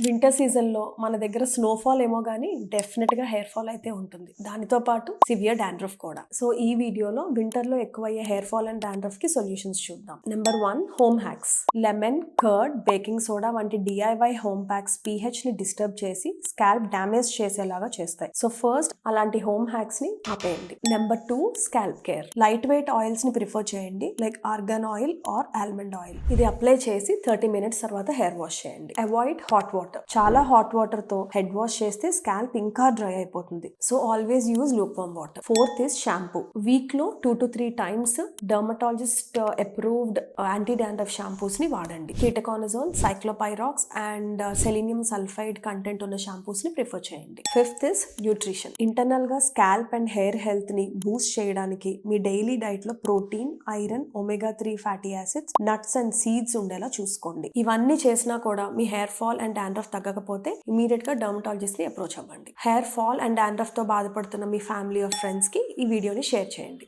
Winter season లో మన దగ్గర స్నోఫాల్ ఏమో గానీ డెఫినెట్ గా హెయిర్ ఫాల్ అయితే ఉంటుంది. దానితో పాటు సివియర్ డాండ్రఫ్ కూడా. సో ఈ వీడియోలో వింటర్ లో ఎక్కువయ్యే హెయిర్ ఫాల్ అండ్ డాండ్రఫ్ కి సొల్యూషన్స్ చూద్దాం. Number 1, home hacks. Lemon, curd, baking soda వంటి DIY హోమ్ ప్యాక్స్ pH ని డిస్టర్బ్ చేసి స్కాల్ప్ డ్యామేజ్ చేసేలాగా చేస్తాయి. సో ఫస్ట్ అలాంటి హోమ్ హ్యాక్స్ ని ఆపేయండి. Number 2, scalp care. Light weight oils ని ప్రిఫర్ చేయండి, like organ oil are almond oil. ఇది అప్లై చేసి 30 minutes తర్వాత హెయిర్ వాష్ చేయండి. Avoid hot water. చాలా హాట్ వాటర్ తో హెడ్ వాష్ చేస్తే స్కాల్ప్ ఇంకా డ్రై అయిపోతుంది. So always use lukewarm water. 4th is shampoo. Week లో 2 to 3 times dermatologist approved anti dandruff shampoos ని వాడండి. Ketoconazole, ciclopirox and selenium sulphide content ఉన్న shampoos ని ప్రిఫర్ చేయండి. 5th is nutrition. ఇంటర్నల్ గా స్కాల్ప్ అండ్ హెయిర్ హెల్త్ ని boost చేయడానికి మీ డైలీ డైట్ లో protein, iron, omega-3 fatty acids, nuts and seeds ఉండేలా చూసుకోండి. ఇవన్నీ చేసినా కూడా మీ హెయిర్ ఫాల్ అండ్ డాండ్రఫ్ తగ్గకపోతే ఇమీడియట్ గా డర్మటాలజిస్ట్ ని అప్రోచ్ అవ్వండి. హెయిర్ ఫాల్ అండ్ డాండ్రఫ్ తో బాధపడుతున్న మీ ఫ్యామిలీ ఆర్ ఫ్రెండ్స్ కి ఈ వీడియోని షేర్ చేయండి.